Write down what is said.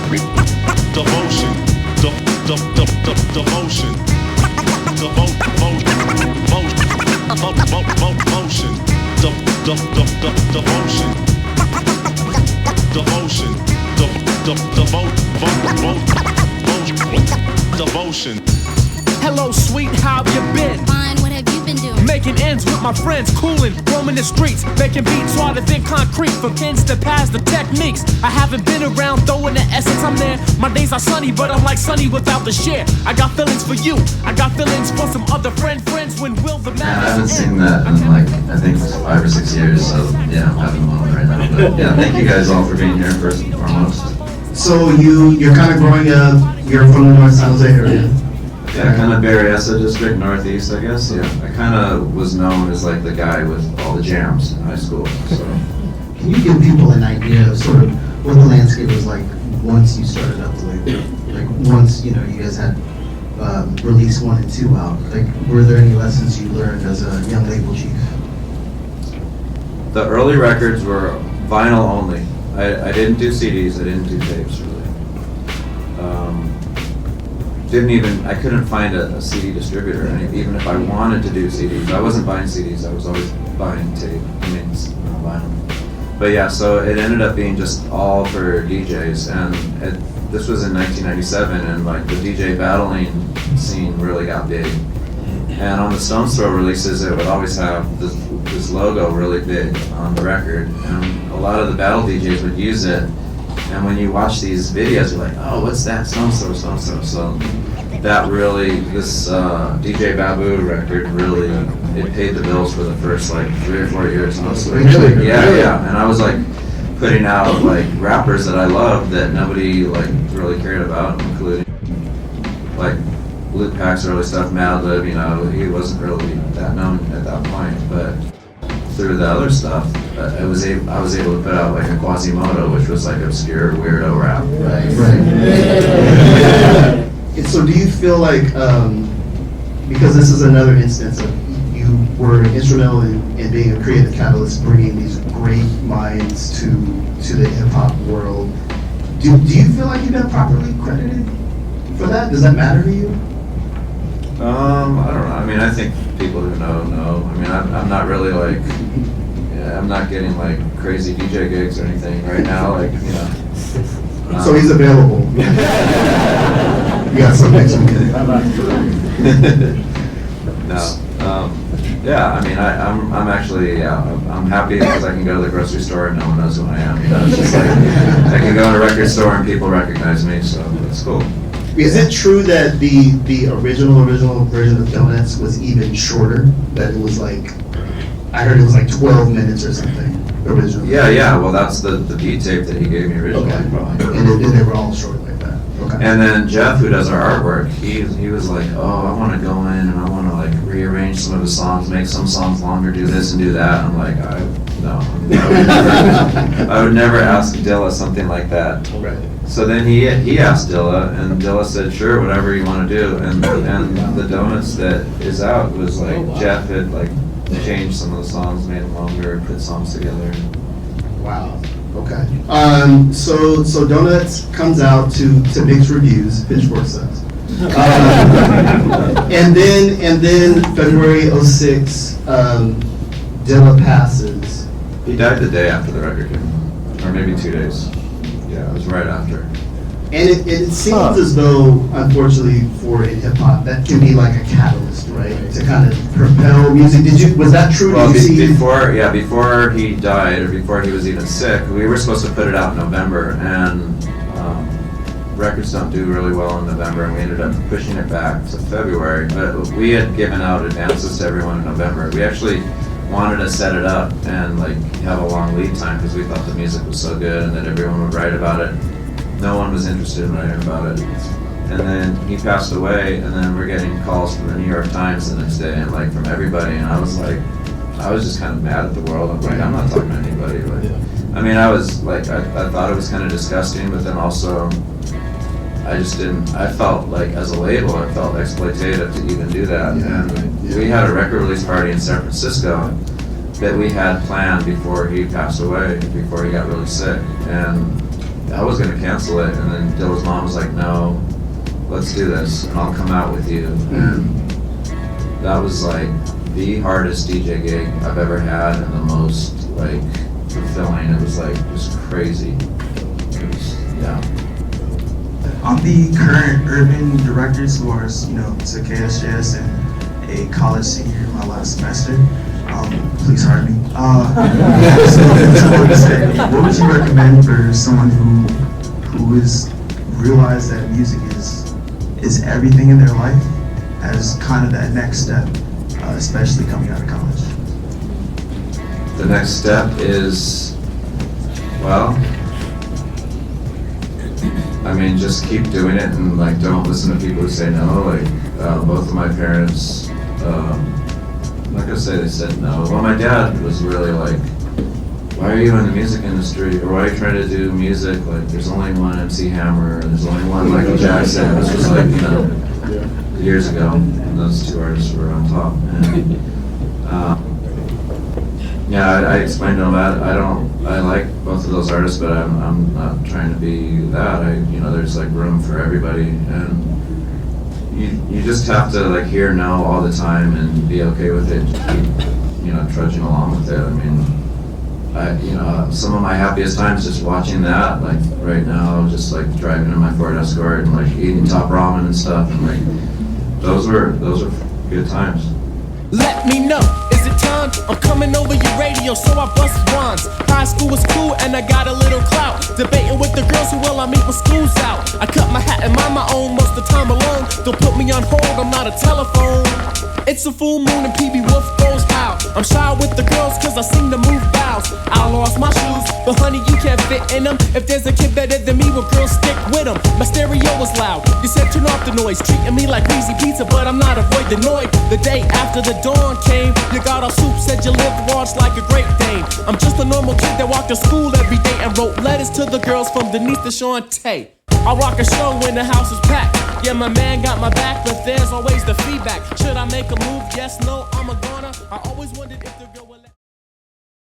Devotion, devotion, devotion. Hello, sweet, how have you been? Fine, what have you been doing? Making ends with my friends, cooling, roaming the streets, making beats harder than concrete for kids to pass the techniques. I haven't been around throwing the essence, I'm there. My days are sunny, but I'm like sunny without the share. I got feelings for you, I got feelings for some other friends. When will the I haven't seen that in like, I think 5 or 6 years, so yeah, I'm having a moment right now. But yeah, thank you guys all for being here first and foremost. So you're kind of growing up, you're from the North San Jose area? Yeah, kind of Berryessa district, northeast, I guess. Yeah, I kind of was known as like the guy with all the jams in high school. So, Can you give people an idea of sort of what the landscape was like once you started up the label? Like once, you know, you guys had release 1 and 2 out. Like, were there any lessons you learned as a young label chief? the early records were vinyl only. I didn't do CDs. I didn't do tapes really. I couldn't find a CD distributor, and even if I wanted to do CDs, I wasn't buying CDs, I was always buying tape, vinyl. But yeah, so it ended up being just all for DJs, and this was in 1997, and like the DJ battling scene really got big. And on the StonesThrow releases, it would always have this logo really big on the record, and a lot of the battle DJs would use it. And when you watch these videos, you're like, oh, what's that? StonesThrow. So that really, this DJ Babu record really, it paid the bills for the first like 3 or 4 years. Mostly. Yeah. And I was like putting out like rappers that I loved that nobody like really cared about, including like Luke Pack's early stuff, Madlib, you know, he wasn't really that known at that point, but through the other stuff, I was able to put out like a Quasimodo, which was like obscure weirdo rap. Right. And so do you feel like, because this is another instance of you were instrumental in being a creative catalyst, bringing these great minds to the hip hop world, do you feel like you've been properly credited for that? Does that matter to you? I don't know. I mean, I think people who know. I mean, I'm not really like, I'm not getting like crazy DJ gigs or anything right now. Like, you know. So he's available. You got some next week. No. Yeah. I mean, I'm actually I'm happy because I can go to the grocery store and no one knows who I am. You know, it's just like I can go to a record store and people recognize me, so it's cool. Is it true that the original version of Donuts was even shorter? That it was like, I heard it was like 12 minutes or something originally. Yeah. Well, that's the beat tape that he gave me originally. Okay. Probably. And they were all short like that. Okay. And then Jeff, who does our artwork, he was like, oh, I want to go in and I want to like rearrange some of the songs, make some songs longer, do this and do that. I'm like, no, I would never ask Dilla something like that. Right. So then he asked Dilla, and Dilla said, sure, whatever you want to do. And the Donuts that is out was like, Jeff had like changed some of the songs, made them longer, put songs together. Wow. Okay. So Donuts comes out to mixed reviews. Pitchfork says. And then February 06, Dilla passes. He died the day after the record came, or maybe 2 days. Yeah, it was right after. And it seems as though, unfortunately for hip hop, that can be like a catalyst, right? To kind of propel music. Was that true? Well, before he died, or before he was even sick, we were supposed to put it out in November, and records don't do really well in November, and we ended up pushing it back to February. But we had given out advances to everyone in November. We actually wanted to set it up and like have a long lead time because we thought the music was so good and that everyone would write about it. No one was interested in writing about it. And then he passed away, and then we're getting calls from the New York Times the next day, and like from everybody, and I was just kind of mad at the world. I'm like, I'm not talking to anybody. Like, I mean, I was like, I thought it was kind of disgusting, but then also, I felt like as a label, I felt exploitative to even do that. And we had a record release party in San Francisco that we had planned before he passed away, before he got really sick. And I was gonna cancel it, and then Dilla's mom was like, no, let's do this, and I'll come out with you. And that was like the hardest DJ gig I've ever had, and the most like fulfilling. It was like just crazy. It was, yeah. On the current urban directors who are, you know, to KSJS and a college senior in my last semester, please hire me. So I wanted to say, what would you recommend for someone who is realized that music is everything in their life as kind of that next step, especially coming out of college? The next step is, well, I mean, just keep doing it and like don't listen to people who say no. Like both of my parents, I'm not gonna say they said no. Well, my dad was really like, why are you in the music industry, or why are you trying to do music? Like, there's only one MC Hammer, and there's only one Michael Jackson. This was like, you know, years ago, and those two artists were on top. And yeah, I explained to him that I like both of those artists, but I'm not trying to be that. You know, there's like room for everybody, and you just have to like hear no all the time and be okay with it. Just keep, you know, trudging along with it. I mean, you know, some of my happiest times just watching that. Like right now, just like driving in my Ford Escort and like eating top ramen and stuff, and like those were good times. Let me know, is it time? I'm coming over your radio, so I bust rhymes. High school was cool and I got a little clout. Debating with the girls who will I meet when school's out. I cut my hat and mind my own most of the time alone. Don't put me on hold, I'm not a telephone. It's a full moon and PB Wolf goes how. I'm shy with the girls cause I seem to move bows. I lost my shoes, but honey you can't fit in them. If there's a kid better than me, well girls stick with them. My stereo was loud, you said turn off the noise. Treating me like greasy pizza, but I'm not avoid the noise. The day after the dawn came, you got our soup, said you live large like a Great Dane. I'm just a normal kid that walked to school every day and wrote letters to the girls from Denise to Shantae. I rock a show when the house is packed. Yeah, my man got my back, but there's always the feedback. Should I make a move? Yes, no, I'm a goner. I always wondered if the girl